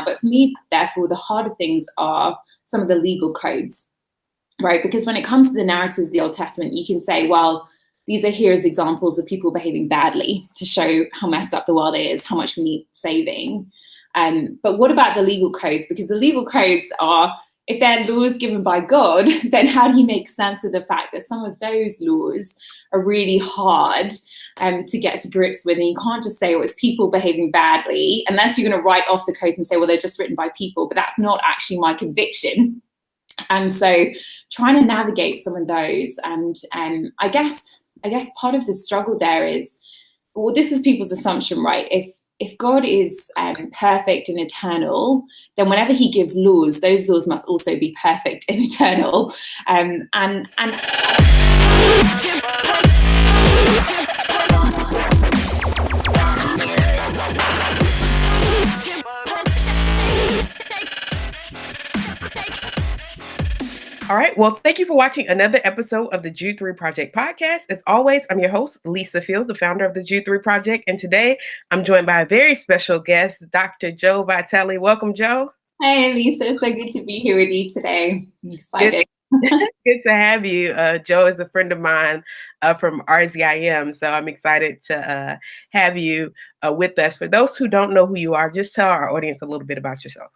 But for me, therefore, the harder things are some of the legal codes, right? Because when it comes to the narratives of the Old Testament, you can say, well, these are here as examples of people behaving badly to show how messed up the world is, how much we need saving. But what about the legal codes? Because the legal codes are, if they're laws given by God, then how do you make sense of the fact that some of those laws are really hard to get to grips with? And you can't just say, oh, it's people behaving badly, unless you're going to write off the codes and say, well, they're just written by people. But that's not actually my conviction. And so trying to navigate some of those. And I guess part of the struggle there is, well, this is people's assumption, right? If God is perfect and eternal, then whenever he gives laws, those laws must also be perfect and eternal. And All right. Well, thank you for watching another episode of the Jude 3 Project podcast. As always, I'm your host, Lisa Fields, the founder of the Jude 3 Project. And today I'm joined by a very special guest, Dr. Joe Vitale. Welcome, Joe. Hey, Lisa. So good to be here with you today. I'm excited. Good to have you. Joe is a friend of mine from RZIM. So I'm excited to have you with us. For those who don't know who you are, just tell our audience a little bit about yourself.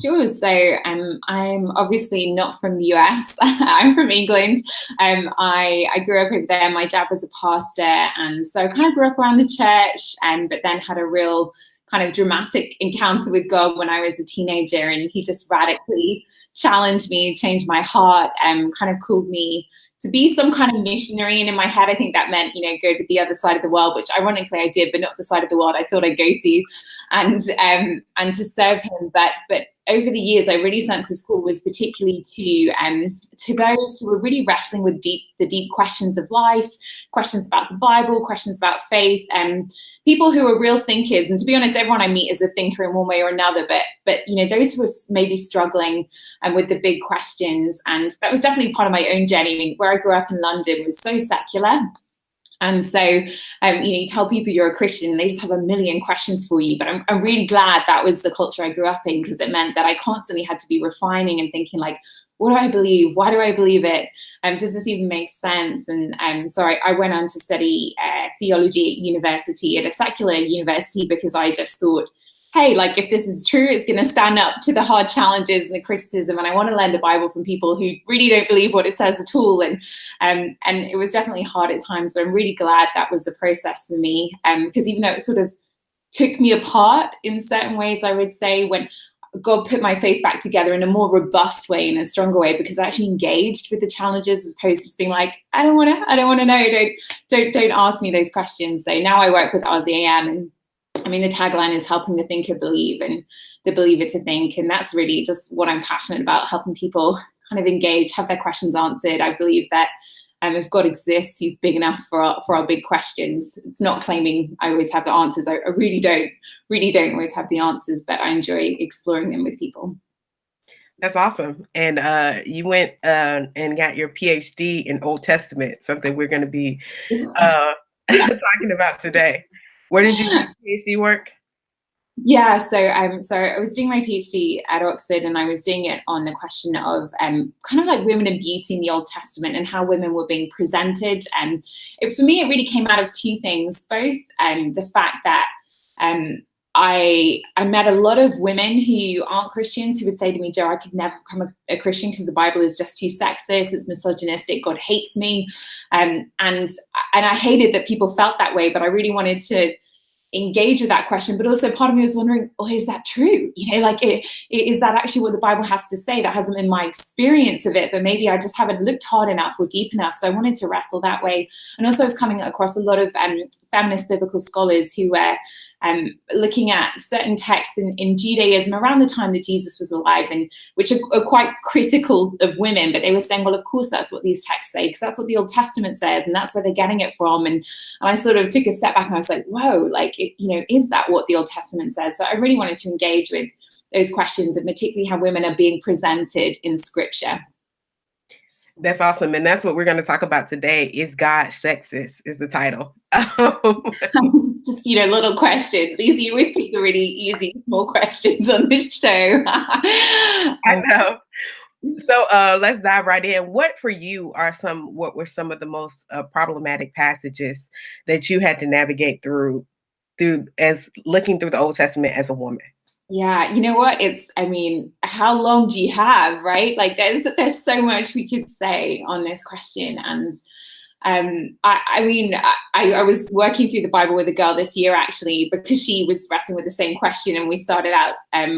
Sure. So I'm obviously not from the US. I'm from England. I grew up over there. My dad was a pastor, and so I kind of grew up around the church, but then had a real kind of dramatic encounter with God when I was a teenager, and he just radically challenged me, changed my heart, and kind of called me to be some kind of missionary. And in my head, I think that meant, go to the other side of the world, which ironically I did, but not the side of the world I thought I'd go to, and to serve him. But over the years, I really sensed his call was particularly to those who were really wrestling with the deep questions of life, questions about the Bible, questions about faith, people who are real thinkers. And to be honest, everyone I meet is a thinker in one way or another. But those who are maybe struggling with the big questions. And that was definitely part of my own journey. Where I grew up in London was so secular. And so, you tell people you're a Christian and they just have a million questions for you. But I'm really glad that was the culture I grew up in, because it meant that I constantly had to be refining and thinking, like, what do I believe? Why do I believe it? Does this even make sense? And so I went on to study theology at university, at a secular university, because I just thought, hey, like, if this is true, it's going to stand up to the hard challenges and the criticism. And I want to learn the Bible from people who really don't believe what it says at all. And it was definitely hard at times. So I'm really glad that was the process for me. Because even though it sort of took me apart in certain ways, I would say, when God put my faith back together in a more robust way, in a stronger way, because I actually engaged with the challenges as opposed to just being like, I don't want to know. Don't ask me those questions. So now I work with RZIM, and the tagline is helping the thinker believe and the believer to think. And that's really just what I'm passionate about, helping people kind of engage, have their questions answered. I believe that if God exists, he's big enough for our big questions. It's not claiming I always have the answers. I really don't always have the answers, but I enjoy exploring them with people. That's awesome. And you went and got your PhD in Old Testament, something we're going to be talking about today. Where did you do PhD work? Yeah, so I was doing my PhD at Oxford, and I was doing it on the question of kind of like women and beauty in the Old Testament and how women were being presented. And for me, it really came out of two things, both the fact that I met a lot of women who aren't Christians who would say to me, Joe, I could never become a Christian because the Bible is just too sexist, it's misogynistic, God hates me. And I hated that people felt that way, but I really wanted to engage with that question. But also part of me was wondering, is that true? Is that actually what the Bible has to say? That hasn't been my experience of it, but maybe I just haven't looked hard enough or deep enough. So I wanted to wrestle that way. And also I was coming across a lot of feminist biblical scholars who were looking at certain texts in Judaism around the time that Jesus was alive, and which are quite critical of women, but they were saying, well, of course that's what these texts say, because that's what the Old Testament says, and that's where they're getting it from. And I sort of took a step back and I was like, whoa, is that what the Old Testament says? So I really wanted to engage with those questions, and particularly how women are being presented in Scripture. That's awesome. And that's what we're going to talk about today. Is God sexist is the title. Just, little question. Lisa, you always pick the really easy, small questions on this show. I know. So let's dive right in. What were some of the most problematic passages that you had to navigate through as looking through the Old Testament as a woman? Yeah, you know what? How long do you have, right? Like there's so much we could say on this question. And I was working through the Bible with a girl this year, actually, because she was wrestling with the same question. And we started out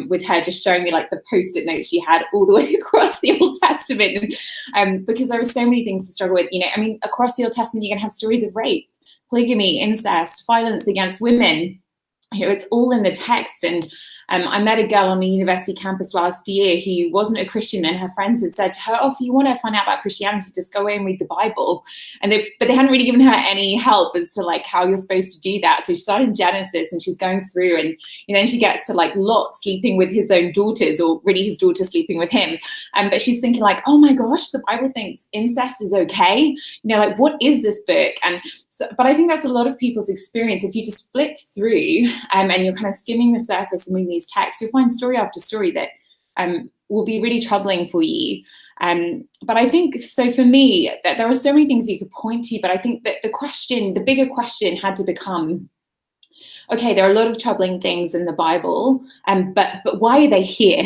with her just showing me like the Post-it notes she had all the way across the Old Testament. And because there were so many things to struggle with, across the Old Testament, you're going to have stories of rape, polygamy, incest, violence against women. It's all in the text. And I met a girl on the university campus last year who wasn't a Christian, and her friends had said to her, "Oh, if you want to find out about Christianity, just go away and read the Bible." But they hadn't really given her any help as to like how you're supposed to do that. So she started in Genesis, and she's going through, and then she gets to like Lot sleeping with his own daughters, or really his daughter sleeping with him. But she's thinking like, oh my gosh, the Bible thinks incest is okay. Like, what is this book? But I think that's a lot of people's experience. If you just flip through and you're kind of skimming the surface and reading these texts, you'll find story after story that will be really troubling for you. But I think, so for me, that there are so many things you could point to, but I think that the bigger question had to become, okay, there are a lot of troubling things in the Bible, but why are they here?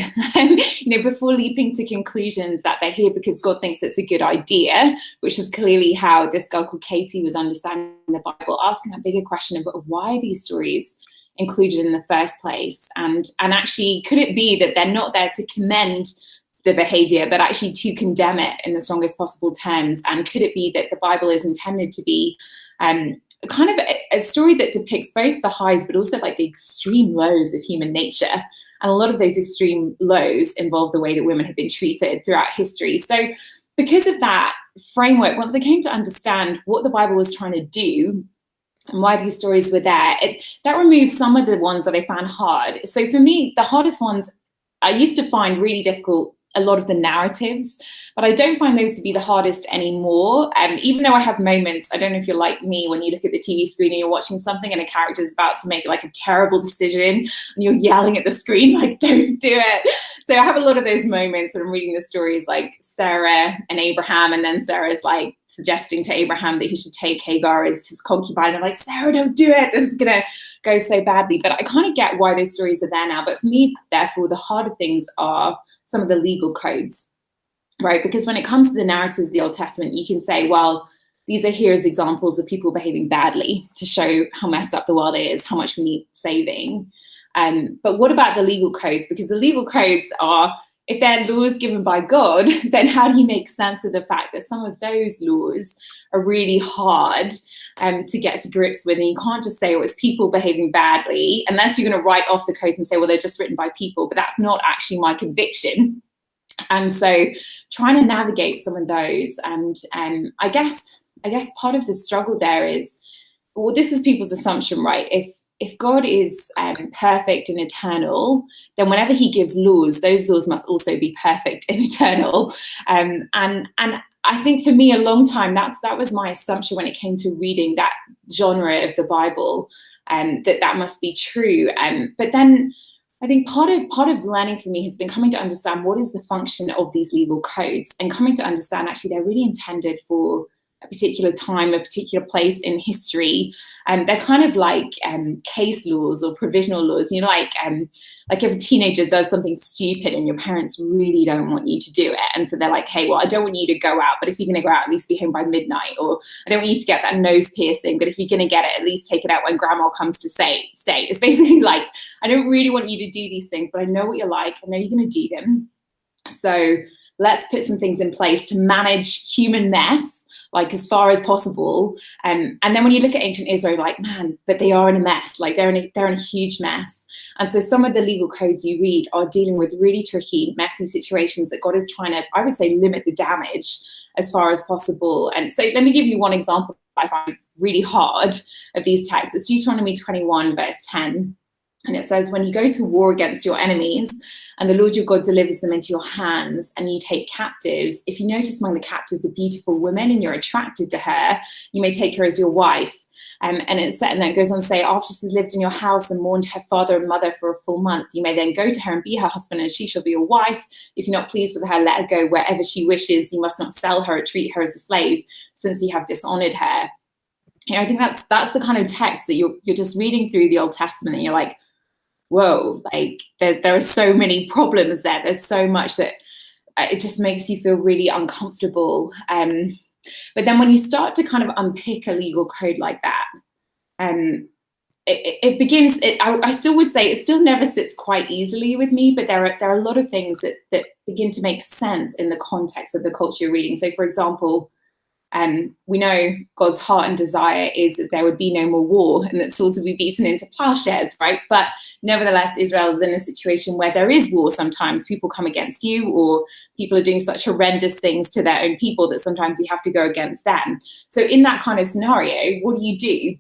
Before leaping to conclusions that they're here because God thinks it's a good idea, which is clearly how this girl called Katie was understanding the Bible, asking that bigger question of why are these stories included in the first place? And actually, could it be that they're not there to commend the behavior, but actually to condemn it in the strongest possible terms? And could it be that the Bible is intended to be kind of a story that depicts both the highs, but also like the extreme lows of human nature? And a lot of those extreme lows involve the way that women have been treated throughout history. So because of that framework, once I came to understand what the Bible was trying to do and why these stories were there, that removed some of the ones that I found hard. So for me, the hardest ones I used to find really difficult, a lot of the narratives, but I don't find those to be the hardest anymore. Even though I have moments, I don't know if you're like me, when you look at the TV screen and you're watching something and a character is about to make like a terrible decision and you're yelling at the screen, like, don't do it. So I have a lot of those moments when I'm reading the stories like Sarah and Abraham, and then Sarah's like suggesting to Abraham that he should take Hagar as his concubine. I'm like, Sarah, don't do it. This is going to go so badly. But I kind of get why those stories are there now. But for me, therefore, the harder things are some of the legal codes, right? Because when it comes to the narratives of the Old Testament, you can say, well, these are here as examples of people behaving badly to show how messed up the world is, how much we need saving. But what about the legal codes? Because the legal codes are, if they're laws given by God, then how do you make sense of the fact that some of those laws are really hard to get to grips with? And you can't just say, oh, it's people behaving badly, unless you're going to write off the codes and say, well, they're just written by people. But that's not actually my conviction. And so trying to navigate some of those. And I guess part of the struggle there is, well, this is people's assumption, right? If God is perfect and eternal, then whenever he gives laws, those laws must also be perfect and eternal. And I think for me, a long time, that was my assumption when it came to reading that genre of the Bible, that must be true. But then I think part of learning for me has been coming to understand what is the function of these legal codes, and coming to understand actually they're really intended for a particular time, a particular place in history. They're kind of like case laws or provisional laws. Like if a teenager does something stupid and your parents really don't want you to do it, and so they're like, hey, well, I don't want you to go out, but if you're going to go out, at least be home by midnight. Or I don't want you to get that nose piercing, but if you're going to get it, at least take it out when grandma comes to stay. It's basically like, I don't really want you to do these things, but I know what you're like. I know you're going to do them. So let's put some things in place to manage human mess, like as far as possible. And then when you look at ancient Israel, like, man, but they are in a mess. Like they're in a huge mess. And so some of the legal codes you read are dealing with really tricky, messy situations that God is trying to, I would say, limit the damage as far as possible. And so let me give you one example I find really hard of these texts. It's Deuteronomy 21, verse 10. And it says, when you go to war against your enemies and the Lord your God delivers them into your hands and you take captives, if you notice among the captives a beautiful woman and you're attracted to her, you may take her as your wife. And it goes on to say, after she's lived in your house and mourned her father and mother for a full month, you may then go to her and be her husband, and she shall be your wife. If you're not pleased with her, let her go wherever she wishes. You must not sell her or treat her as a slave, since you have dishonored her. I think that's the kind of text that you're just reading through the Old Testament, and you're like, whoa, like there are so many problems there. There's so much that it just makes you feel really uncomfortable. But then when you start to kind of unpick a legal code like that, it begins, I still would say it still never sits quite easily with me, but there are a lot of things that begin to make sense in the context of the culture you're reading. So for example, we know God's heart and desire is that there would be no more war and that swords would be beaten into plowshares, right? But nevertheless, Israel is in a situation where there is war sometimes. People come against you, or people are doing such horrendous things to their own people that sometimes you have to go against them. So in that kind of scenario, what do you do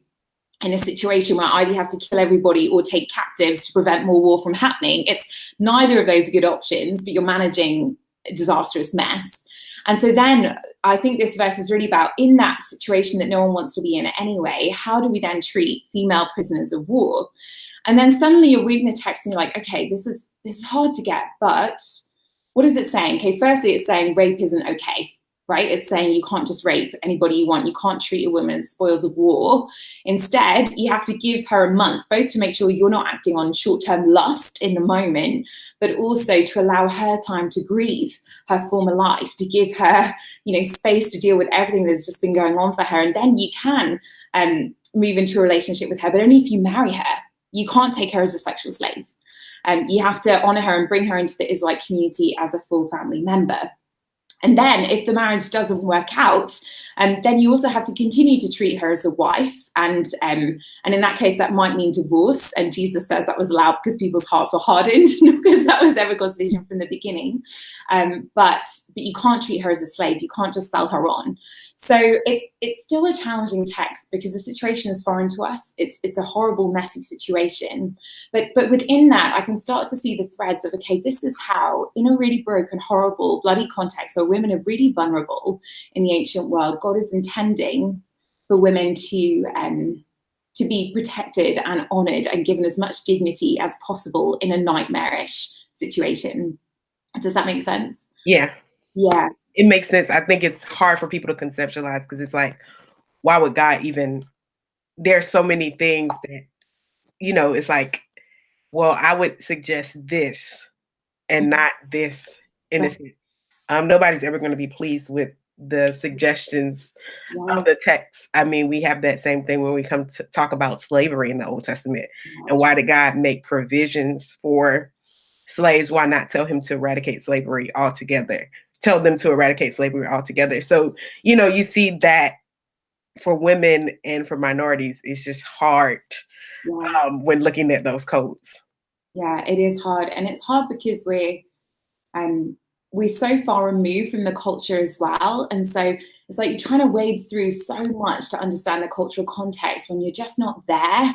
in a situation where either you have to kill everybody or take captives to prevent more war from happening? It's neither of those are good options, but you're managing a disastrous mess. And so then I think this verse is really about, in that situation that no one wants to be in anyway, how do we then treat female prisoners of war? And then suddenly you're reading the text and you're like, okay, this is hard to get, but what is it saying? Okay, firstly, it's saying rape isn't okay, right? It's saying you can't just rape anybody you want. You can't treat a woman as spoils of war. Instead, you have to give her a month, both to make sure you're not acting on short-term lust in the moment, but also to allow her time to grieve her former life, to give her, space to deal with everything that's just been going on for her. And then you can move into a relationship with her, but only if you marry her. You can't take her as a sexual slave. You have to honor her and bring her into the Israelite community as a full family member. And then if the marriage doesn't work out, then you also have to continue to treat her as a wife. And in that case, that might mean divorce. And Jesus says that was allowed because people's hearts were hardened, not because that was ever God's vision from the beginning. But you can't treat her as a slave. You can't just sell her on. So it's still a challenging text because the situation is foreign to us. It's a horrible, messy situation. But within that, I can start to see the threads of, okay, this is how, in a really broken, horrible, bloody context where women are really vulnerable in the ancient world, God is intending for women to be protected and honored and given as much dignity as possible in a nightmarish situation. Does that make sense? Yeah. Yeah. It makes sense. I think it's hard for people to conceptualize because it's like, why would God even, there's so many things that, it's like, well, I would suggest this and not this in a sense. Nobody's ever going to be pleased with the suggestions of the text. I mean, we have that same thing when we come to talk about slavery in the Old Testament. And why did God make provisions for slaves? Why not tell him to eradicate slavery altogether? Tell them to eradicate slavery altogether. So, you see that for women and for minorities, it's just hard when looking at those codes. Yeah, it is hard. And it's hard because we're so far removed from the culture as well. And so it's like you're trying to wade through so much to understand the cultural context when you're just not there.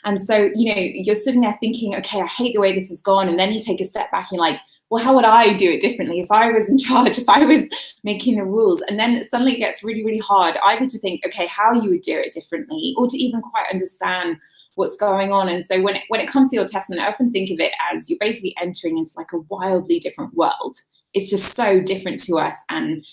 And so, you're sitting there thinking, okay, I hate the way this has gone. And then you take a step back and you're like, well, how would I do it differently if I was in charge, if I was making the rules? And then suddenly it gets really, really hard either to think, okay, how you would do it differently, or to even quite understand what's going on. And so when it comes to the Old Testament, I often think of it as you're basically entering into like a wildly different world. It's just so different to us. And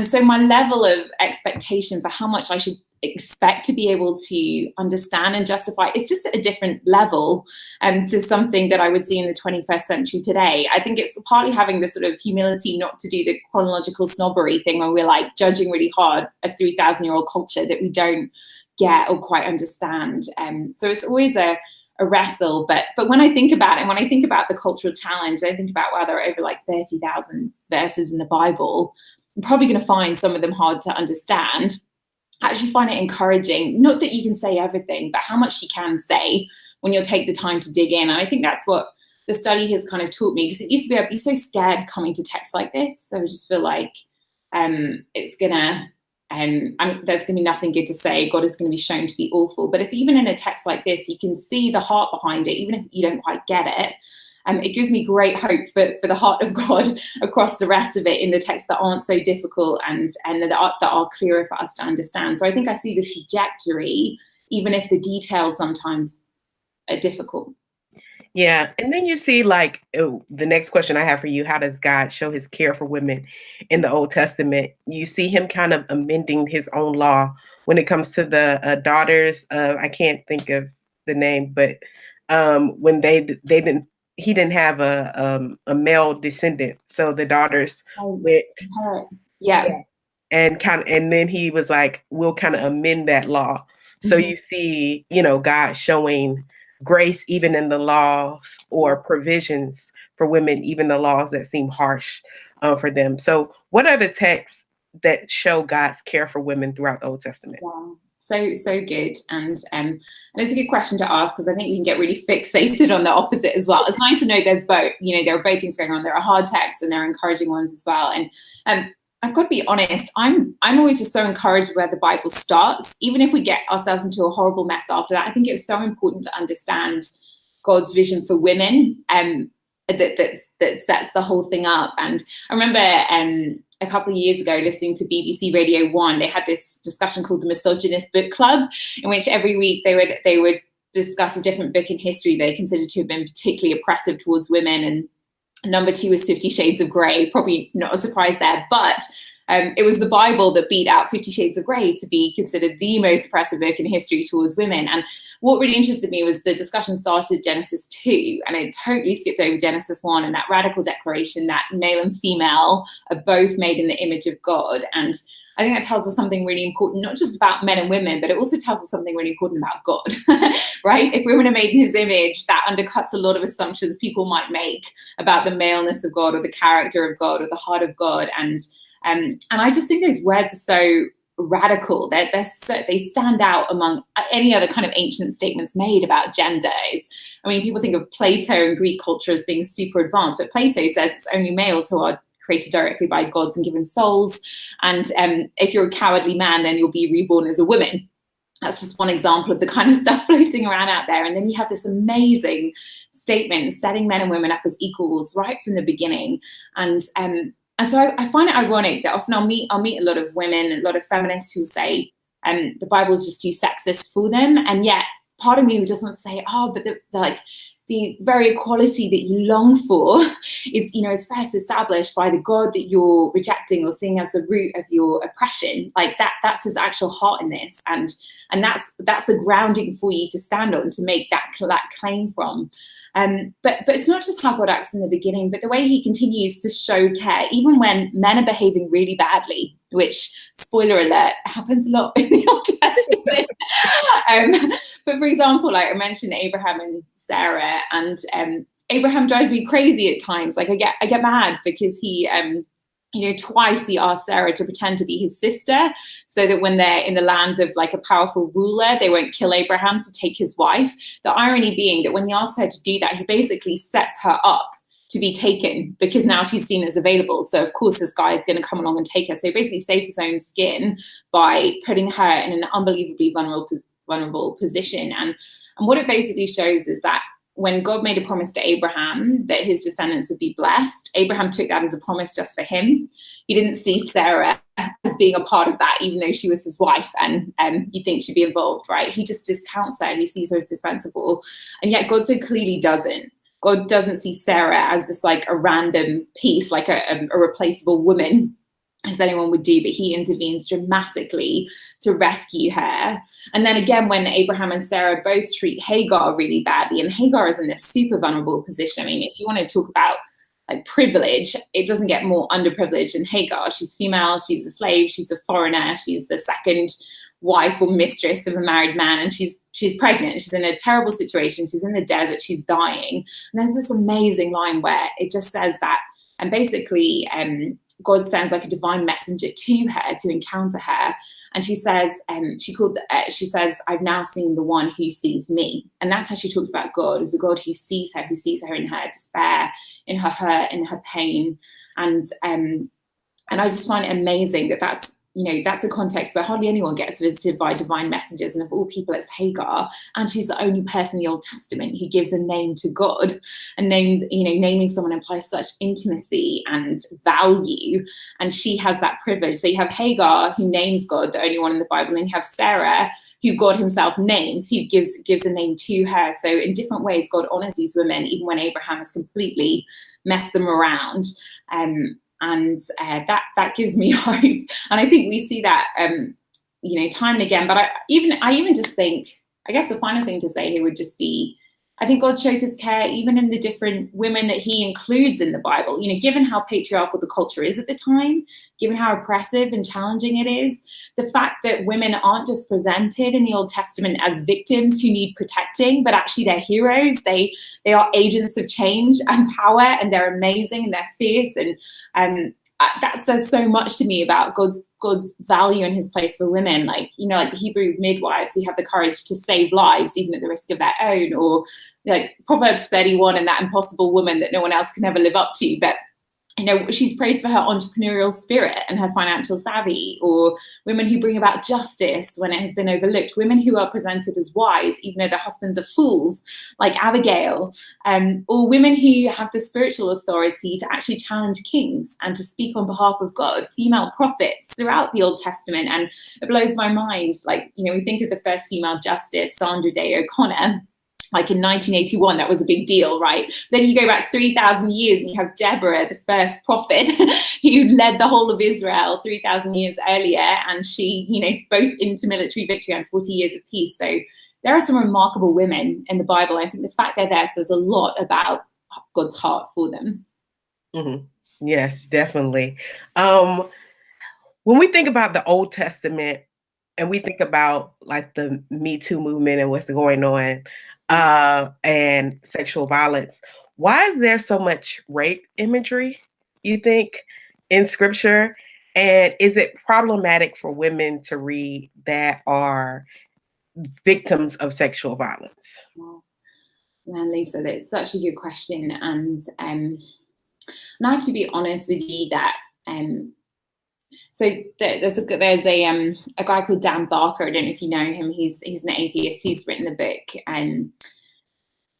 so my level of expectation for how much I should expect to be able to understand and justify, it's just at a different level to something that I would see in the 21st century today. I think it's partly having the sort of humility not to do the chronological snobbery thing when we're like judging really hard a 3,000-year-old culture that we don't get or quite understand. So it's always a wrestle, but when I think about it, and when I think about the cultural challenge, I think about, wow, there are over like 30,000 verses in the Bible. I'm probably going to find some of them hard to understand. I actually find it encouraging, not that you can say everything, but how much you can say when you'll take the time to dig in. And I think that's what the study has kind of taught me, because it used to be I'd be so scared coming to texts like this. So I just feel like it's gonna there's going to be nothing good to say. God is going to be shown to be awful. But if even in a text like this, you can see the heart behind it, even if you don't quite get it, it gives me great hope for the heart of God across the rest of it in the texts that aren't so difficult and that are clearer for us to understand. So I think I see the trajectory, even if the details sometimes are difficult. Yeah. And then you see, like, the next question I have for you, how does God show his care for women in the Old Testament? You see him kind of amending his own law when it comes to the daughters of, I can't think of the name, but when he didn't have a male descendant. So the daughters went, yeah. and then he was like, we'll kind of amend that law. So you see, God showing grace even in the laws or provisions for women, even the laws that seem harsh for them. So what are the texts that show God's care for women throughout the Old Testament? Yeah. So good. And it's a good question to ask, because I think we can get really fixated on the opposite as well. It's nice to know there's both, there are both things going on. There are hard texts and there are encouraging ones as well. And I've got to be honest, I'm always just so encouraged where the Bible starts, even if we get ourselves into a horrible mess after that. I think it's so important to understand God's vision for women that sets the whole thing up. And I remember a couple of years ago listening to BBC Radio 1, they had this discussion called the Misogynist Book Club, in which every week they would discuss a different book in history they considered to have been particularly oppressive towards women. And number 2 was 50 Shades of Grey, probably not a surprise there, but it was the Bible that beat out 50 Shades of Grey to be considered the most oppressive book in history towards women. And what really interested me was the discussion started Genesis 2, and it totally skipped over Genesis 1 and that radical declaration that male and female are both made in the image of God. And I think that tells us something really important, not just about men and women, but it also tells us something really important about God, right? If women are made in his image, that undercuts a lot of assumptions people might make about the maleness of God or the character of God or the heart of God. And I just think those words are so radical. They stand out among any other kind of ancient statements made about gender. I mean, people think of Plato and Greek culture as being super advanced, but Plato says it's only males who are created directly by gods and given souls. And if you're a cowardly man, then you'll be reborn as a woman. That's just one example of the kind of stuff floating around out there. And then you have this amazing statement setting men and women up as equals right from the beginning. And so I find it ironic that often I'll meet a lot of women, a lot of feminists who say the Bible is just too sexist for them. And yet part of me just wants to say, but the very equality that you long for is first established by the God that you're rejecting or seeing as the root of your oppression. Like that's his actual heart in this. And that's a grounding for you to stand on, to make that claim from. But it's not just how God acts in the beginning, but the way he continues to show care, even when men are behaving really badly, which, spoiler alert, happens a lot in the Old Testament. But for example, like I mentioned Abraham and Sarah, and Abraham drives me crazy at times. Like I get mad because he twice he asked Sarah to pretend to be his sister so that when they're in the land of like a powerful ruler, they won't kill Abraham to take his wife. The irony being that when he asked her to do that, he basically sets her up to be taken because now she's seen as available. So of course this guy is going to come along and take her. So he basically saves his own skin by putting her in an unbelievably vulnerable position. And what it basically shows is that when God made a promise to Abraham that his descendants would be blessed, Abraham took that as a promise just for him. He didn't see Sarah as being a part of that, even though she was his wife and you'd think she'd be involved, right? He just discounts her and he sees her as dispensable. And yet God so clearly doesn't. God doesn't see Sarah as just like a random piece, like a replaceable woman, as anyone would do, but he intervenes dramatically to rescue her. And then again, when Abraham and Sarah both treat Hagar really badly, and Hagar is in this super vulnerable position. I mean, if you want to talk about like privilege, it doesn't get more underprivileged than Hagar. She's female, she's a slave, she's a foreigner, she's the second wife or mistress of a married man, and she's pregnant, she's in a terrible situation, she's in the desert, she's dying. And there's this amazing line where it just says that, and basically God sends like a divine messenger to her to encounter her. And she says, she says, I've now seen the one who sees me. And that's how she talks about God, as a God who sees her in her despair, in her hurt, in her pain. And I just find it amazing that that's, that's a context where hardly anyone gets visited by divine messengers. And of all people, it's Hagar. And she's the only person in the Old Testament who gives a name to God. And naming someone implies such intimacy and value. And she has that privilege. So you have Hagar, who names God, the only one in the Bible. And you have Sarah, who God himself names, who gives a name to her. So in different ways, God honors these women, even when Abraham has completely messed them around. And that gives me hope. And I think we see that, time and again. But I even just think, I guess the final thing to say here would just be, I think God shows his care even in the different women that he includes in the Bible. Given how patriarchal the culture is at the time, given how oppressive and challenging it is, the fact that women aren't just presented in the Old Testament as victims who need protecting, but actually they're heroes. They are agents of change and power, and they're amazing and they're fierce. And that says so much to me about God's value and his place for women. Like the Hebrew midwives who have the courage to save lives, even at the risk of their own, or like Proverbs 31 and that impossible woman that no one else can ever live up to. But she's praised for her entrepreneurial spirit and her financial savvy, or women who bring about justice when it has been overlooked, women who are presented as wise, even though their husbands are fools, like Abigail, or women who have the spiritual authority to actually challenge kings and to speak on behalf of God, female prophets throughout the Old Testament. And it blows my mind, we think of the first female justice, Sandra Day O'Connor. Like in 1981, that was a big deal, right? Then you go back 3,000 years and you have Deborah, the first prophet, who led the whole of Israel 3,000 years earlier. And she, both into military victory and 40 years of peace. So there are some remarkable women in the Bible. I think the fact they're there says a lot about God's heart for them. Mm-hmm. Yes, definitely. When we think about the Old Testament and we think about like the metoo movement and what's going on, and sexual violence, why is there so much rape imagery, you think, in scripture? And is it problematic for women to read that are victims of sexual violence? Well, Lisa, that's such a good question. And I have to be honest with you that so there's a guy called Dan Barker. I don't know if you know him. He's an atheist. He's written the book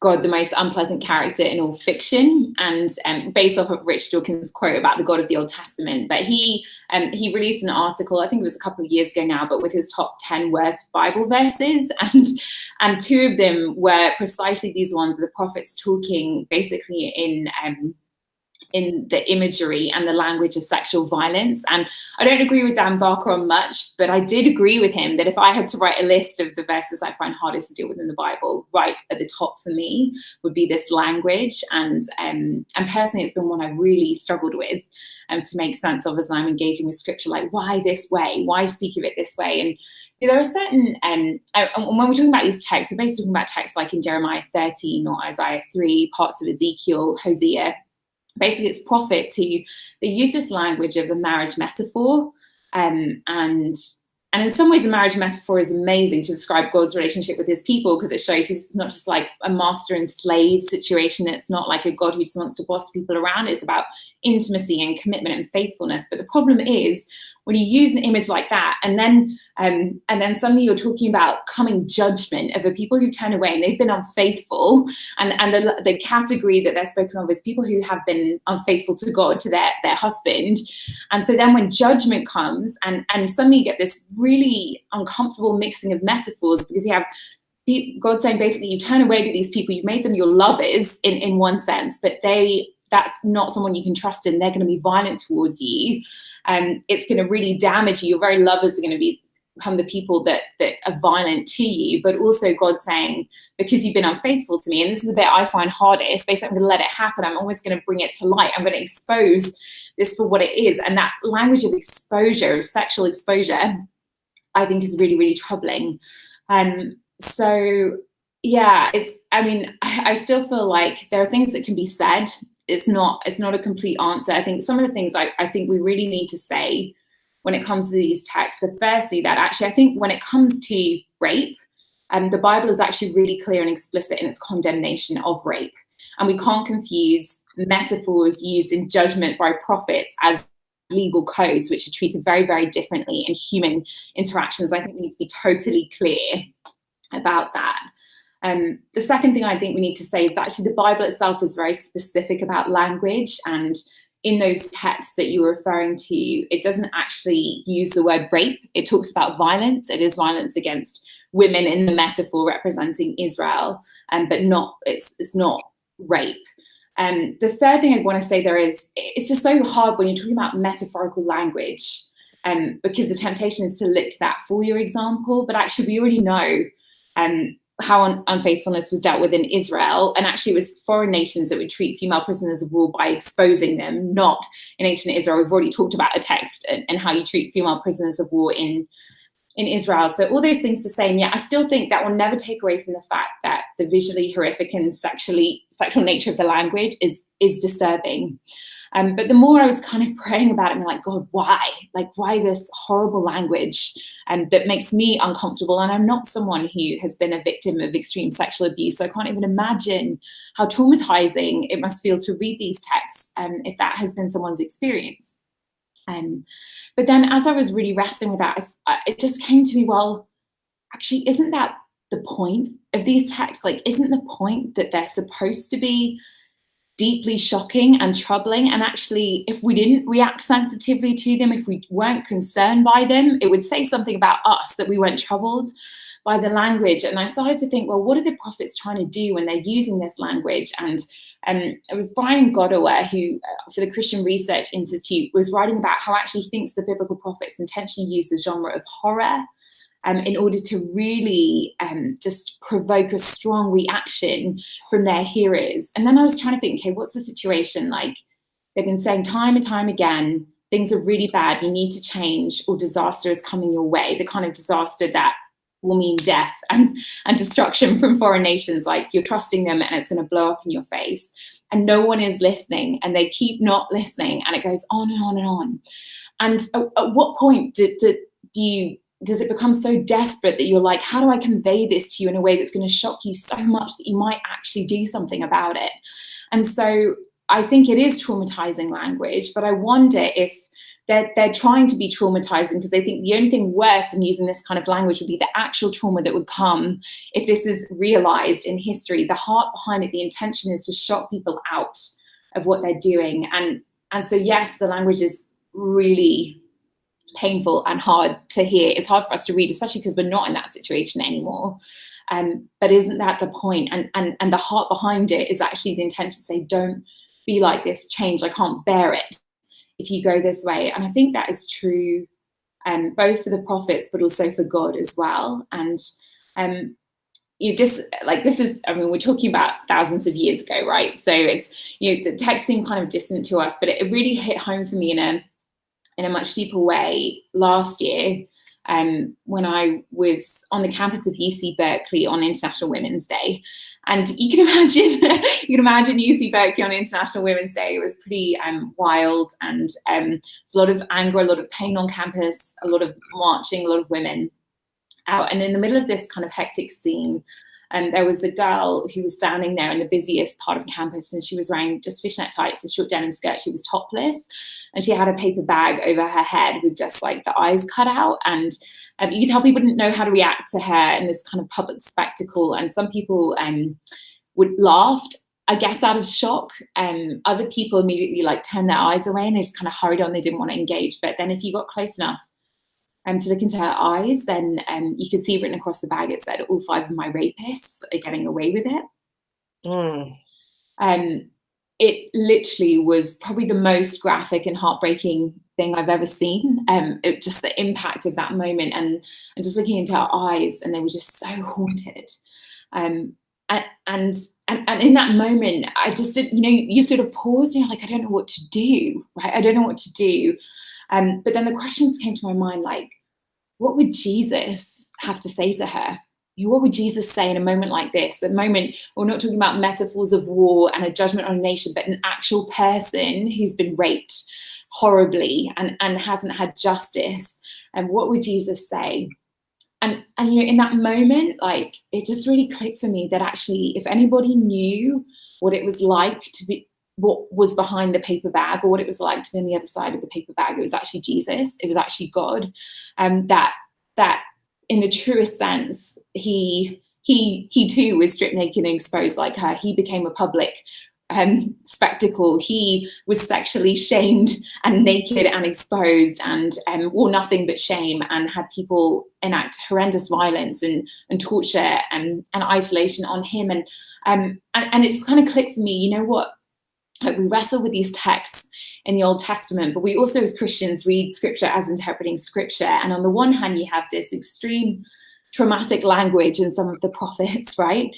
God, the Most Unpleasant Character in All Fiction, and based off of Rich Dawkins' quote about the God of the Old Testament. But he released an article, I think it was a couple of years ago now, but with his top 10 worst Bible verses, and two of them were precisely these ones, the prophets talking basically in the imagery and the language of sexual violence. And I don't agree with Dan Barker on much, but I did agree with him that if I had to write a list of the verses I find hardest to deal with in the Bible, right at the top for me would be this language. And personally, it's been one I've really struggled with to make sense of as I'm engaging with scripture, like why this way? Why speak of it this way? And there are certain, and when we're talking about these texts, we're basically talking about texts like in Jeremiah 13 or Isaiah 3, parts of Ezekiel, Hosea. Basically, it's prophets who they use this language of a marriage metaphor, and in some ways, a marriage metaphor is amazing to describe God's relationship with his people, because it shows he's not just like a master and slave situation. It's not like a God who just wants to boss people around. It's about intimacy and commitment and faithfulness. But the problem is when you use an image like that, and then suddenly you're talking about coming judgment of the people who've turned away and they've been unfaithful, and the category that they're spoken of is people who have been unfaithful to God, to their husband. And so then when judgment comes, and suddenly you get this really uncomfortable mixing of metaphors, because you have God saying basically you turn away to these people, you've made them your lovers in one sense, but that's not someone you can trust in. They're going to be violent towards you. It's going to really damage you. Your very lovers are going to become the people that are violent to you. But also God's saying, because you've been unfaithful to me, and this is the bit I find hardest, basically I'm going to let it happen. I'm always going to bring it to light. I'm going to expose this for what it is. And that language of exposure, of sexual exposure, I think is really, really troubling. So yeah, I still feel like there are things that can be said. It's not a complete answer. I think some of the things I think we really need to say when it comes to these texts are firstly that actually I think when it comes to rape, the Bible is actually really clear and explicit in its condemnation of rape. And we can't confuse metaphors used in judgment by prophets as legal codes which are treated very, very differently in human interactions. I think we need to be totally clear about that. The second thing I think we need to say is that actually the Bible itself is very specific about language, and in those texts that you were referring to, it doesn't actually use the word rape. It talks about violence. It is violence against women in the metaphor representing Israel, but it's not rape. The third thing I want to say there is, it's just so hard when you're talking about metaphorical language, because the temptation is to look to that for your example, but actually we already know how unfaithfulness was dealt with in Israel, and actually it was foreign nations that would treat female prisoners of war by exposing them, not in ancient Israel. We've already talked about a text and how you treat female prisoners of war in Israel. So all those things to say, and yet I still think that will never take away from the fact that the visually horrific and sexual nature of the language is disturbing. But the more I was kind of praying about it, I'm like, God, why? Like, why this horrible language that makes me uncomfortable? And I'm not someone who has been a victim of extreme sexual abuse, so I can't even imagine how traumatizing it must feel to read these texts if that has been someone's experience. But then as I was really wrestling with that, it just came to me, well, actually, isn't that the point of these texts? Like, isn't the point that they're supposed to be deeply shocking and troubling? And actually, if we didn't react sensitively to them, if we weren't concerned by them, it would say something about us, that we weren't troubled by the language. And I started to think, well, what are the prophets trying to do when they're using this language? And it was Brian Godower, who, for the Christian Research Institute, was writing about how actually he thinks the biblical prophets intentionally use the genre of horror in order to really just provoke a strong reaction from their hearers. And then I was trying to think, okay, what's the situation? Like, they've been saying time and time again, things are really bad, you need to change, or disaster is coming your way, the kind of disaster that will mean death and destruction from foreign nations. Like, you're trusting them and it's going to blow up in your face. And no one is listening, and they keep not listening, and it goes on and on and on. And at what point does it become so desperate that you're like, how do I convey this to you in a way that's going to shock you so much that you might actually do something about it? And so I think it is traumatizing language, but I wonder if they're trying to be traumatizing because they think the only thing worse than using this kind of language would be the actual trauma that would come if this is realized in history. The heart behind it, the intention is to shock people out of what they're doing. And so, yes, the language is really painful and hard to hear. It's hard for us to read, especially because we're not in that situation anymore. But isn't that the point? And the heart behind it is actually the intention to say, don't be like this, change. I can't bear it if you go this way. And I think that is true both for the prophets, but also for God as well. And this is, I mean, we're talking about thousands of years ago, right? So it's, the text seemed kind of distant to us, but it really hit home for me in a much deeper way last year when I was on the campus of UC Berkeley on International Women's Day. And you can imagine UC Berkeley on International Women's Day. It was pretty wild, and there's a lot of anger, a lot of pain on campus, a lot of marching, a lot of women out. And in the middle of this kind of hectic scene, there was a girl who was standing there in the busiest part of campus, and she was wearing just fishnet tights, a short denim skirt. She was topless, and she had a paper bag over her head with just like the eyes cut out. And you could tell people didn't know how to react to her in this kind of public spectacle. And some people laughed, I guess, out of shock. Other people immediately turned their eyes away, and they just kind of hurried on. They didn't want to engage. But then if you got close enough to look into her eyes, then you could see written across the bag, it said, "All 5 of my rapists are getting away with it." It literally was probably the most graphic and heartbreaking thing I've ever seen. Just the impact of that moment, and just looking into her eyes, and they were just so haunted. And in that moment, I just did, you sort of pause, and you're like, I don't know what to do, right? I don't know what to do. But then the questions came to my mind, like, what would Jesus have to say to her? What would Jesus say in a moment like this? A moment, we're not talking about metaphors of war and a judgment on a nation, but an actual person who's been raped horribly and hasn't had justice. And what would Jesus say? And in that moment, it just really clicked for me that actually, if anybody knew what it was like to what was behind the paper bag, or what it was like to be on the other side of the paper bag. It was actually Jesus. It was actually God. That in the truest sense, he too was stripped naked and exposed like her. He became a public spectacle. He was sexually shamed and naked and exposed and wore nothing but shame, and had people enact horrendous violence and torture and isolation on him. And it just kind of clicked for me, you know what? Like, we wrestle with these texts in the Old Testament, but we also as Christians read scripture as interpreting scripture. And on the one hand, you have this extreme traumatic language in some of the prophets, right?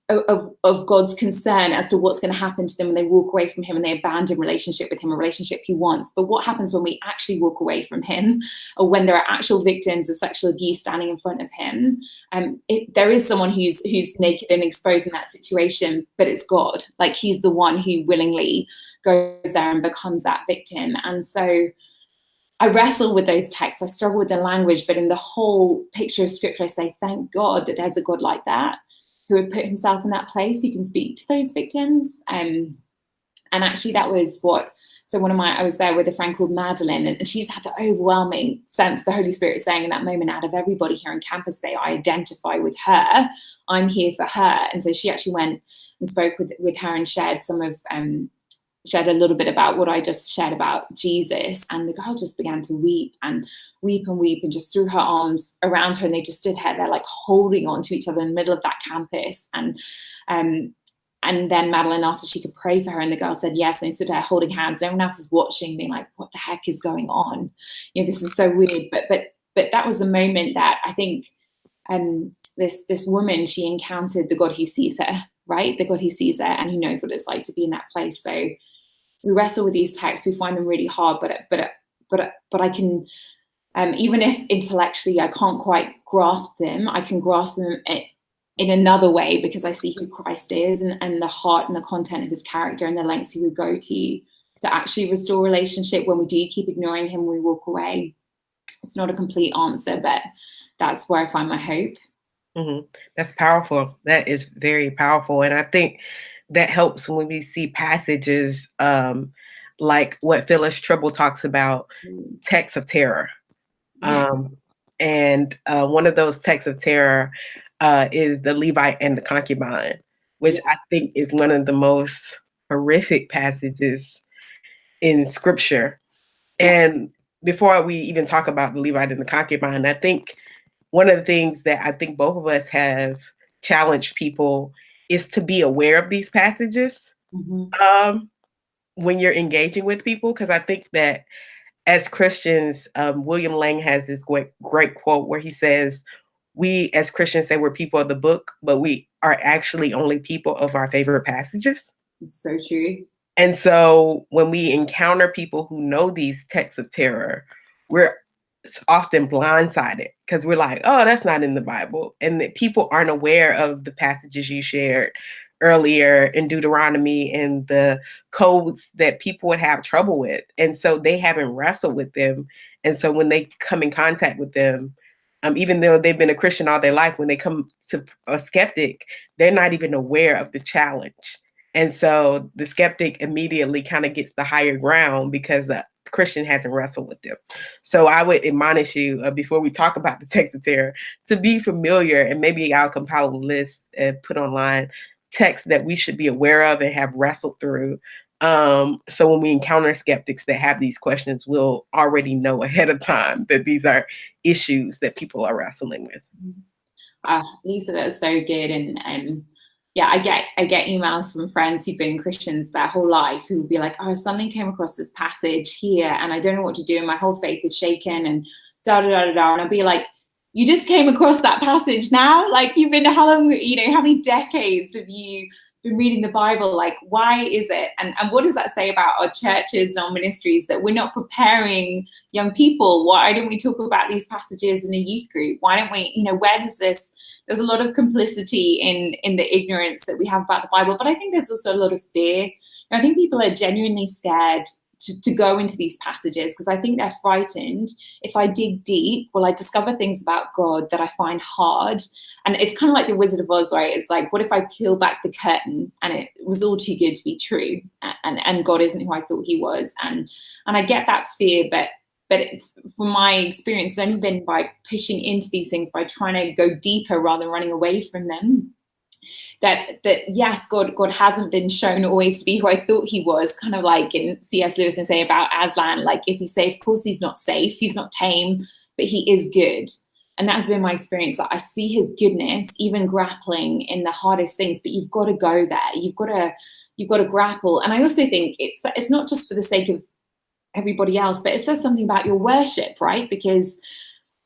Of God's concern as to what's going to happen to them when they walk away from him and they abandon relationship with him, a relationship he wants. But what happens when we actually walk away from him, or when there are actual victims of sexual abuse standing in front of him? There is someone who's naked and exposed in that situation, but it's God. Like, he's the one who willingly goes there and becomes that victim. And so I wrestle with those texts. I struggle with the language, but in the whole picture of scripture, I say, thank God that there's a God like that, who would put himself in that place, who can speak to those victims. And actually that was I was there with a friend called Madeline, and she's had the overwhelming sense the Holy Spirit saying in that moment, out of everybody here on campus today, I identify with her, I'm here for her. And so she actually went and spoke with her and shared a little bit about what I just shared about Jesus. And the girl just began to weep and just threw her arms around her, and they just stood there like holding on to each other in the middle of that campus. And then Madeline asked if she could pray for her, and the girl said yes, and they stood there holding hands. No one else is watching, being like, what the heck is going on? You know, this is so weird. But that was the moment that I think this woman, she encountered the God who sees her, right? The God who sees her and who knows what it's like to be in that place. So we wrestle with these texts. We find them really hard, but I can, even if intellectually I can't quite grasp them, I can grasp them in another way, because I see who Christ is and the heart and the content of his character and the lengths he would go to actually restore relationship. When we do keep ignoring him, we walk away. It's not a complete answer, but that's where I find my hope. Mm-hmm. That's powerful. That is very powerful. And I think that helps when we see passages like what Phyllis Trible talks about, texts of terror. And one of those texts of terror is the Levite and the concubine, which I think is one of the most horrific passages in scripture. And before we even talk about the Levite and the concubine, I think one of the things that I think both of us have challenged people is to be aware of these passages when you're engaging with people. Because I think that as Christians, William Lang has this great quote where he says, we as Christians say we're people of the book, but we are actually only people of our favorite passages. It's so true. And so when we encounter people who know these texts of terror, we're often blindsided because we're like, oh, that's not in the Bible. And that people aren't aware of the passages you shared earlier in Deuteronomy and the codes that people would have trouble with. And so they haven't wrestled with them. And so when they come in contact with them, even though they've been a Christian all their life, when they come to a skeptic, they're not even aware of the challenge. And so the skeptic immediately kind of gets the higher ground because the Christian hasn't wrestled with them. So I would admonish you before we talk about the text of terror to be familiar, and maybe I'll compile a list and put online texts that we should be aware of and have wrestled through. So when we encounter skeptics that have these questions, we'll already know ahead of time that these are issues that people are wrestling with. Lisa, that's so good. And yeah, I get emails from friends who've been Christians their whole life who will be like, oh, something came across this passage here and I don't know what to do and my whole faith is shaken and da da da da da. And I'll be like, you just came across that passage now? Like, you've been, how long, how many decades have you been reading the Bible? Like, why is it? And what does that say about our churches and our ministries that we're not preparing young people? Why don't we talk about these passages in a youth group? Why don't we, where does this, there's a lot of complicity in the ignorance that we have about the Bible, but I think there's also a lot of fear. I think people are genuinely scared to go into these passages, because I think they're frightened. If I dig deep, will I discover things about God that I find hard? And it's kind of like the Wizard of Oz, right? It's like, what if I peel back the curtain and it was all too good to be true, and God isn't who I thought he was? And I get that fear, but it's, from my experience, it's only been by pushing into these things, by trying to go deeper rather than running away from them, that yes, God hasn't been shown always to be who I thought he was. Kind of like in C.S. Lewis and say about Aslan, like, is he safe? Of course he's not safe. He's not tame, but he is good. And that's been my experience. That I see his goodness, even grappling in the hardest things. But you've got to go there. You've got to grapple. And I also think it's not just for the sake of everybody else, but it says something about your worship, right? Because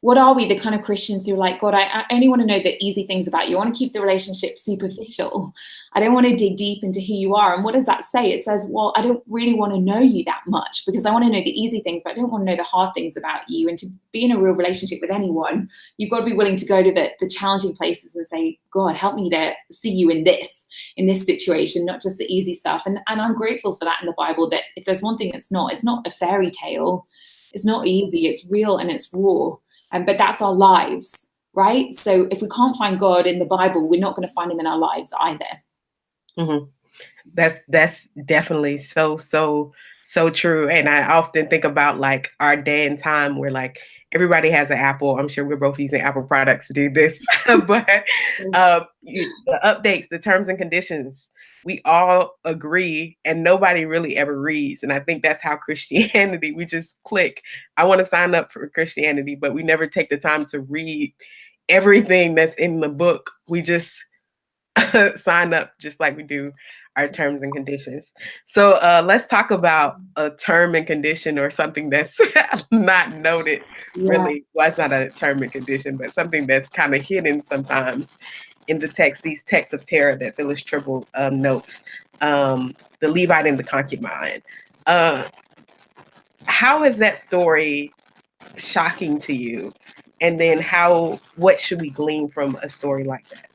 what are we, the kind of Christians who are like, God, I only want to know the easy things about you. I want to keep the relationship superficial. I don't want to dig deep into who you are. And what does that say? It says, well, I don't really want to know you that much, because I want to know the easy things, but I don't want to know the hard things about you. And to be in a real relationship with anyone, you've got to be willing to go to the challenging places and say, God, help me to see you in this situation, not just the easy stuff. And I'm grateful for that in the Bible, that if there's one thing it's not a fairy tale. It's not easy. It's real and it's raw. But that's our lives, right? So if we can't find God in the Bible, we're not going to find him in our lives either. Mm-hmm. That's definitely so true. And I often think about like our day and time where like everybody has an Apple. I'm sure we're both using Apple products to do this, but the updates, the terms and conditions, we all agree and nobody really ever reads. And I think that's how Christianity, we just click, I want to sign up for Christianity, but we never take the time to read everything that's in the book. We just sign up just like we do our terms and conditions. So let's talk about a term and condition, or something that's not noted really. Well, it's not a term and condition, but something that's kind of hidden sometimes in the text, these texts of terror that Phyllis Trible notes, the Levite and the concubine. How is that story shocking to you? And then what should we glean from a story like that?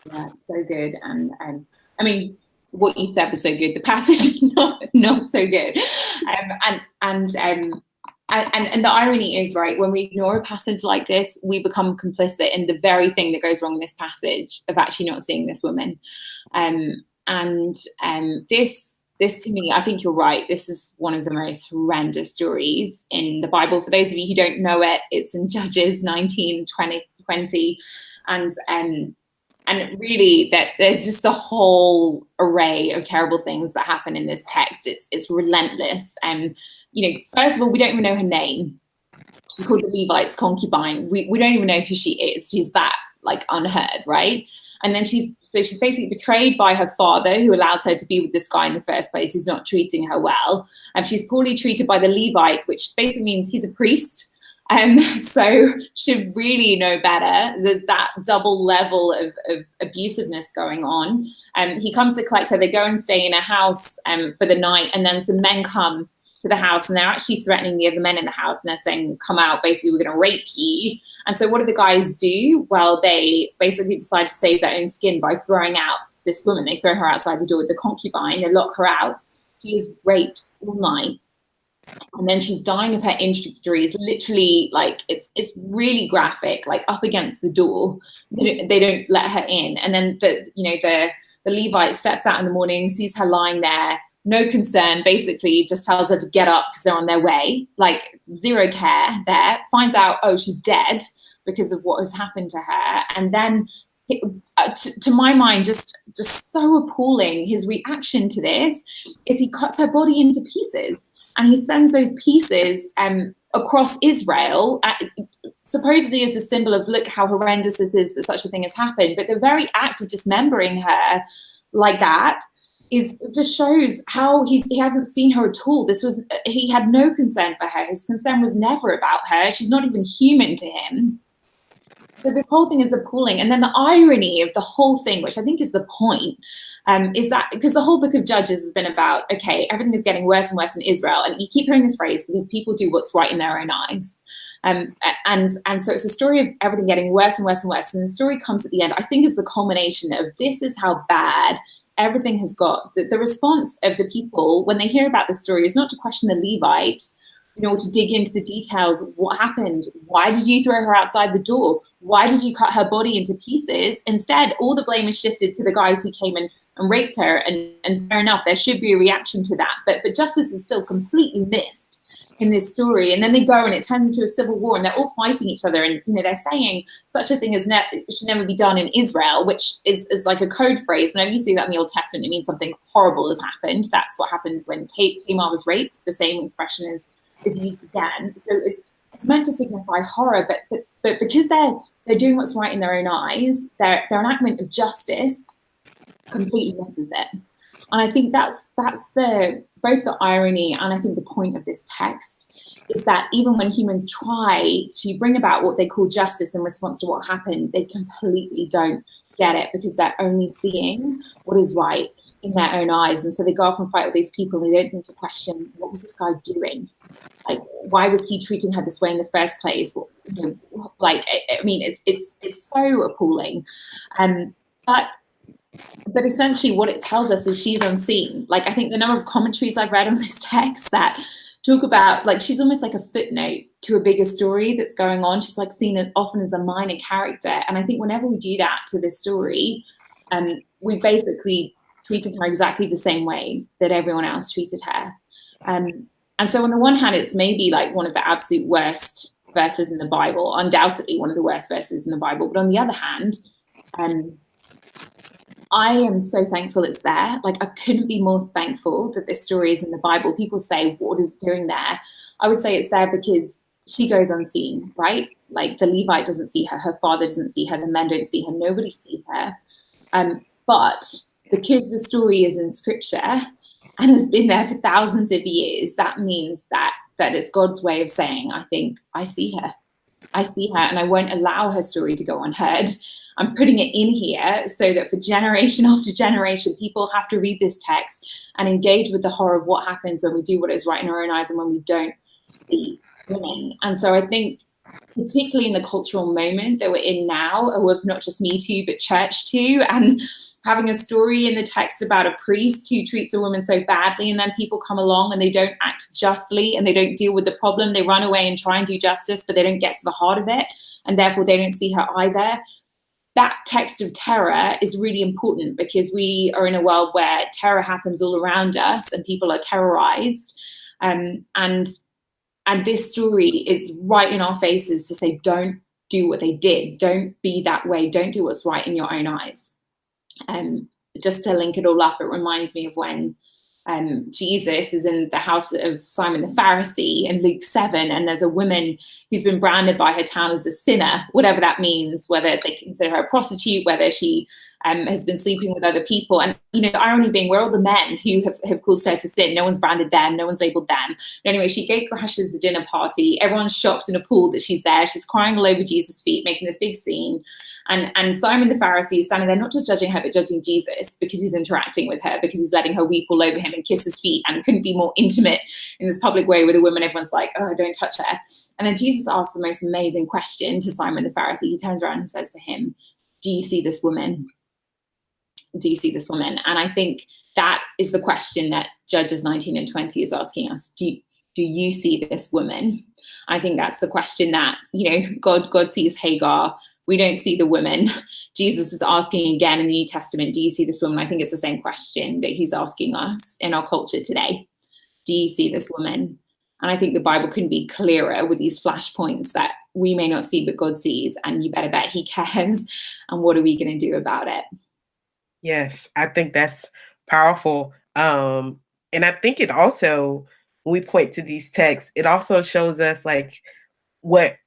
Yeah, it's so good. And I mean, what you said was so good. The passage, not so good. And the irony is, right, when we ignore a passage like this, we become complicit in the very thing that goes wrong in this passage, of actually not seeing this woman. This to me, I think you're right. This is one of the most horrendous stories in the Bible. For those of you who don't know it, it's in Judges 19, 20. And really, that there's just a whole array of terrible things that happen in this text. It's relentless. First of all, we don't even know her name. She's called the Levite's concubine. We don't even know who she is. She's that like unheard, right? And then she's basically betrayed by her father, who allows her to be with this guy in the first place, who's not treating her well. And she's poorly treated by the Levite, which basically means he's a priest. So should really know better. There's that double level of abusiveness going on. He comes to collect her. They go and stay in a house for the night, and then some men come to the house, and they're actually threatening the other men in the house, and they're saying, come out, basically we're going to rape you. And so what do the guys do? Well, they basically decide to save their own skin by throwing out this woman. They throw her outside the door with the concubine. They lock her out. She is raped all night. And then she's dying of her injuries, literally, like it's really graphic, like up against the door. They don't let her in. And then the Levite steps out in the morning, sees her lying there, no concern, basically just tells her to get up because they're on their way, like zero care there, finds out, oh, she's dead because of what has happened to her. And then to my mind, just so appalling, his reaction to this is he cuts her body into pieces. And he sends those pieces across Israel, supposedly as a symbol of, look how horrendous this is that such a thing has happened. But the very act of dismembering her like that just shows how he hasn't seen her at all. He had no concern for her. His concern was never about her. She's not even human to him. So this whole thing is appalling. And then the irony of the whole thing, which I think is the point, is that because the whole book of Judges has been about, okay, everything is getting worse and worse in Israel. And you keep hearing this phrase because people do what's right in their own eyes. And so it's a story of everything getting worse and worse and worse. And the story comes at the end, I think, is the culmination of this is how bad everything has got, the response of the people when they hear about the story is not to question the Levite, to dig into the details. What happened? Why did you throw her outside the door? Why did you cut her body into pieces? Instead, all the blame is shifted to the guys who came and raped her. And fair enough, there should be a reaction to that. But justice is still completely missed in this story. And then they go and it turns into a civil war and they're all fighting each other. And, they're saying such a thing as should never be done in Israel, which is like a code phrase. Whenever you see that in the Old Testament, it means something horrible has happened. That's what happened when Tamar was raped. The same expression is used again. So it's meant to signify horror, but because they're doing what's right in their own eyes, their enactment of justice completely misses it. And I think that's both the irony and I think the point of this text is that even when humans try to bring about what they call justice in response to what happened, they completely don't get it because they're only seeing what is right in their own eyes. And so they go off and fight with these people and they don't think to question, what was this guy doing? Like, why was he treating her this way in the first place? Well, it's so appalling. But essentially what it tells us is she's unseen. Like, I think the number of commentaries I've read on this text that talk about, like, she's almost like a footnote to a bigger story that's going on. She's like seen often as a minor character. And I think whenever we do that to this story, we basically treated her exactly the same way that everyone else treated her. And so on the one hand, it's maybe like one of the absolute worst verses in the Bible, undoubtedly one of the worst verses in the Bible. But on the other hand, I am so thankful it's there. Like, I couldn't be more thankful that this story is in the Bible. People say, what is it doing there? I would say it's there because she goes unseen, right? Like, the Levite doesn't see her. Her father doesn't see her. The men don't see her. Nobody sees her. But because the story is in scripture and has been there for thousands of years, that means that it's God's way of saying, I think I see her. I see her and I won't allow her story to go unheard. I'm putting it in here so that for generation after generation, people have to read this text and engage with the horror of what happens when we do what is right in our own eyes and when we don't see women. And so I think, particularly in the cultural moment that we're in now, with not just metoo, but churchtoo, and having a story in the text about a priest who treats a woman so badly, and then people come along and they don't act justly and they don't deal with the problem. They run away and try and do justice, but they don't get to the heart of it, and therefore they don't see her either. That text of terror is really important because we are in a world where terror happens all around us and people are terrorized. And this story is right in our faces to say, don't do what they did. Don't be that way. Don't do what's right in your own eyes. Just to link it all up, it reminds me of when Jesus is in the house of Simon the Pharisee in Luke 7, and there's a woman who's been branded by her town as a sinner, whatever that means, whether they consider her a prostitute, whether she has been sleeping with other people. And, the irony being, we're all the men who have caused her to sin. No one's branded them. No one's labeled them. But anyway, she gate crashes the dinner party. Everyone's shocked and appalled that she's there. She's crying all over Jesus' feet, making this big scene. And Simon the Pharisee is standing there, not just judging her, but judging Jesus because he's interacting with her, because he's letting her weep all over him and kiss his feet and couldn't be more intimate in this public way with a woman. Everyone's like, oh, don't touch her. And then Jesus asks the most amazing question to Simon the Pharisee. He turns around and says to him, do you see this woman? Do you see this woman? And I think that is the question that Judges 19 and 20 is asking us. Do you see this woman? I think that's the question that, God sees Hagar. We don't see the woman. Jesus is asking again in the New Testament, do you see this woman? I think it's the same question that he's asking us in our culture today. Do you see this woman? And I think the Bible couldn't be clearer with these flashpoints that we may not see, but God sees, and you better bet he cares. And what are we going to do about it? Yes, I think that's powerful. And I think it also, when we point to these texts, it also shows us like what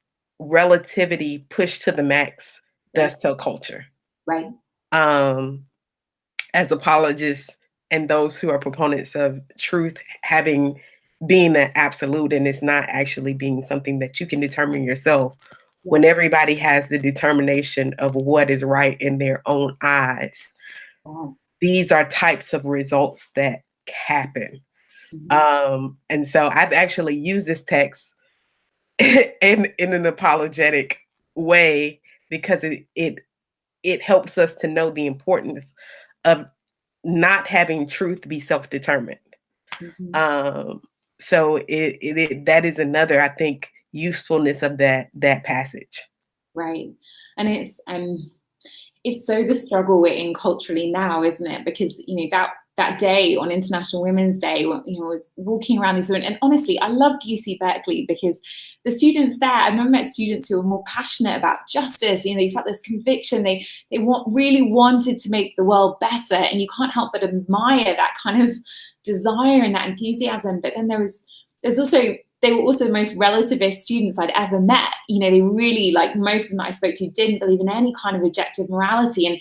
relativity pushed to the max does to a culture. Right. As apologists and those who are proponents of truth being the absolute, and it's not actually being something that you can determine yourself, when everybody has the determination of what is right in their own eyes. These are types of results that happen. And so I've actually used this text in an apologetic way because it helps us to know the importance of not having truth be self-determined. So that is another, I think, usefulness of that passage. Right. And it's so the struggle we're in culturally now, isn't it? Because, that day on International Women's Day, I was walking around these women, and honestly, I loved UC Berkeley because the students there, I remember met students who were more passionate about justice. They felt this conviction. They really wanted to make the world better, and you can't help but admire that kind of desire and that enthusiasm. But then they were also the most relativist students I'd ever met. They really, like most of them that I spoke to, didn't believe in any kind of objective morality. And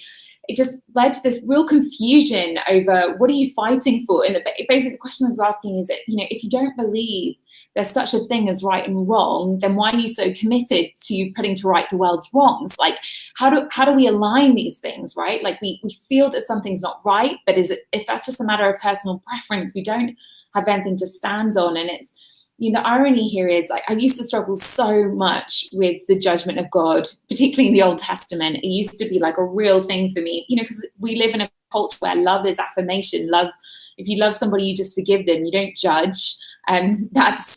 it just led to this real confusion over what are you fighting for? And basically the question I was asking is that, if you don't believe there's such a thing as right and wrong, then why are you so committed to putting to right the world's wrongs? Like, how do we align these things, right? Like we feel that something's not right, but if that's just a matter of personal preference, we don't have anything to stand on. And it's, the irony here is I used to struggle so much with the judgment of God, particularly in the Old Testament. It used to be like a real thing for me, because we live in a culture where love is affirmation. Love, if you love somebody, you just forgive them. You don't judge. That's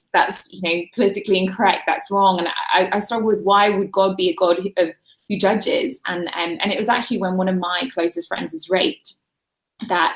politically incorrect. That's wrong. And I struggle with, why would God be a God who judges? And it was actually when one of my closest friends was raped that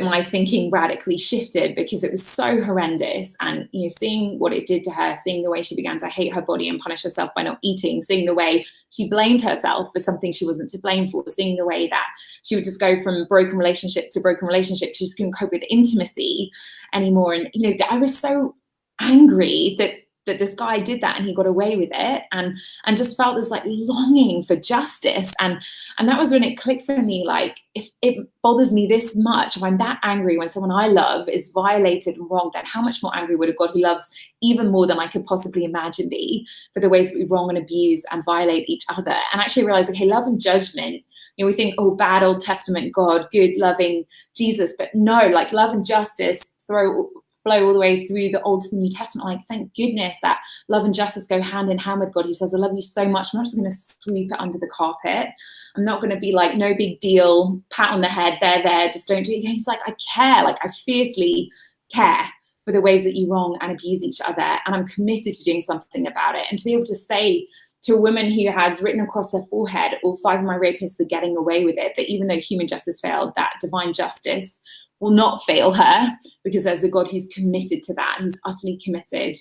my thinking radically shifted, because it was so horrendous. And seeing what it did to her, seeing the way she began to hate her body and punish herself by not eating, seeing the way she blamed herself for something she wasn't to blame for, seeing the way that she would just go from broken relationship to broken relationship. She just couldn't cope with intimacy anymore. And I was so angry that this guy did that and he got away with it, and just felt this like longing for justice. And that was when it clicked for me, like, if it bothers me this much, if I'm that angry when someone I love is violated and wronged, then how much more angry would a God who loves even more than I could possibly imagine be for the ways that we wrong and abuse and violate each other? And actually realize, okay, love and judgment, we think, oh, bad Old Testament God, good, loving Jesus, but no, like love and justice flow all the way through the Old to the New Testament. Like, thank goodness that love and justice go hand in hand with God. He says, I love you so much, I'm not just going to sweep it under the carpet. I'm not going to be like, no big deal, pat on the head, there, just don't do it. He's like, I care, like I fiercely care for the ways that you wrong and abuse each other, and I'm committed to doing something about it. And to be able to say to a woman who has written across her forehead, all 5 of my rapists are getting away with it, that even though human justice failed, that divine justice will not fail her, because there's a God who's committed to that, who's utterly committed.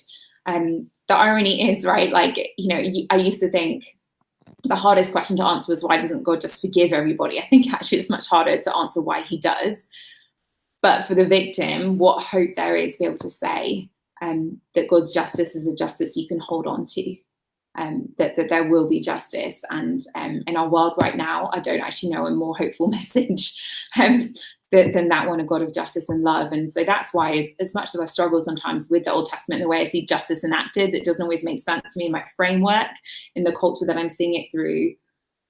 The irony is, right, like, I used to think the hardest question to answer was, why doesn't God just forgive everybody? I think actually it's much harder to answer why he does. But for the victim, what hope there is to be able to say that God's justice is a justice you can hold on to. That there will be justice. And in our world right now, I don't actually know a more hopeful message than that one, a God of justice and love. And so that's why, as much as I struggle sometimes with the Old Testament, the way I see justice enacted, that doesn't always make sense to me in my framework, in the culture that I'm seeing it through,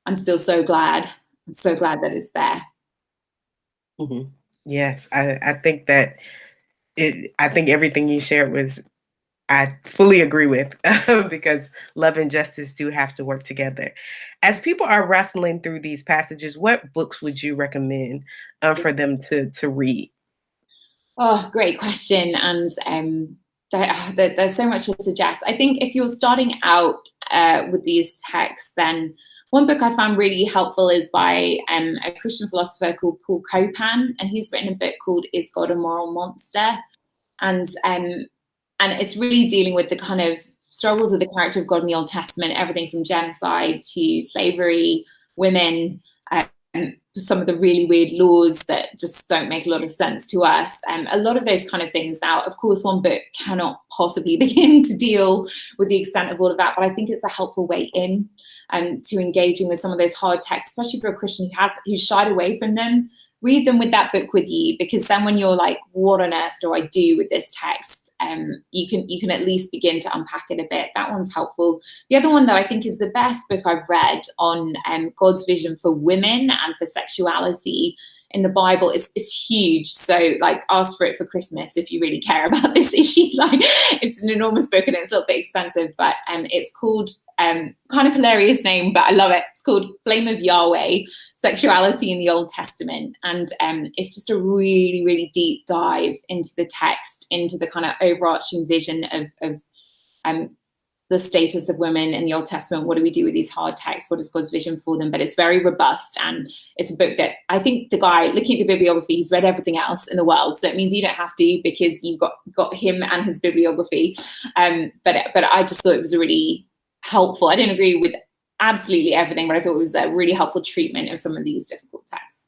I'm still so glad. I'm so glad that it's there. Mm-hmm. Yes, I think that I think everything you shared I fully agree with, because love and justice do have to work together. As people are wrestling through these passages, what books would you recommend for them to read? Oh, great question. And there's so much to suggest. I think if you're starting out with these texts, then one book I found really helpful is by a Christian philosopher called Paul Copan, and he's written a book called Is God a Moral Monster? And it's really dealing with the kind of struggles of the character of God in the Old Testament, everything from genocide to slavery, women, some of the really weird laws that just don't make a lot of sense to us. A lot of those kind of things. Now, of course, one book cannot possibly begin to deal with the extent of all of that, but I think it's a helpful way in to engaging with some of those hard texts, especially for a Christian who's shied away from them. Read them with that book with you, because then when you're like, what on earth do I do with this text? You can at least begin to unpack it a bit. That one's helpful. The other one that I think is the best book I've read on God's vision for women and for sexuality in the Bible is huge. So like, ask for it for Christmas if you really care about this issue. Like, it's an enormous book and it's a little bit expensive, but it's called kind of hilarious name, but I love it. It's called Flame of Yahweh, Sexuality in the Old Testament. And it's just a really, really deep dive into the text, into the kind of overarching vision of the status of women in the Old Testament. What do we do with these hard texts? What is God's vision for them? But it's very robust, and it's a book that I think the guy looking at the bibliography, he's read everything else in the world. So it means you don't have to, because you've got him and his bibliography. But I just thought it was really helpful. I didn't agree with absolutely everything, but I thought it was a really helpful treatment of some of these difficult texts.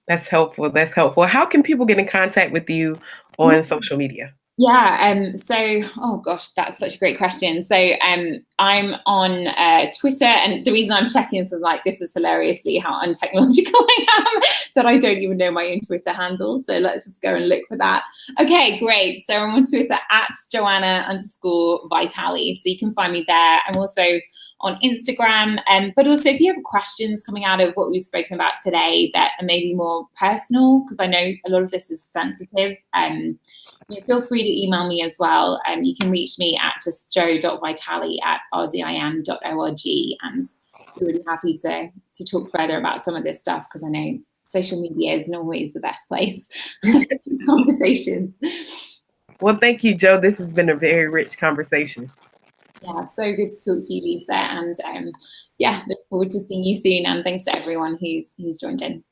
That's helpful. That's helpful. How can people get in contact with you on social media? Yeah, so, oh gosh, that's such a great question. So I'm on Twitter, and the reason I'm checking is like, this is hilariously how untechnological I am, that I don't even know my own Twitter handle. So let's just go and look for that. Okay, great. So I'm on Twitter at Joanna_Vitale. So you can find me there. I'm also on Instagram, but also if you have questions coming out of what we've spoken about today that are maybe more personal, because I know a lot of this is sensitive, feel free to email me as well. You can reach me at just jo.vitale@rzim.org, and I'm really happy to talk further about some of this stuff, because I know social media isn't always the best place for conversations. Well, thank you, Jo. This has been a very rich conversation. Yeah, so good to talk to you, Lisa, and look forward to seeing you soon, and thanks to everyone who's joined in.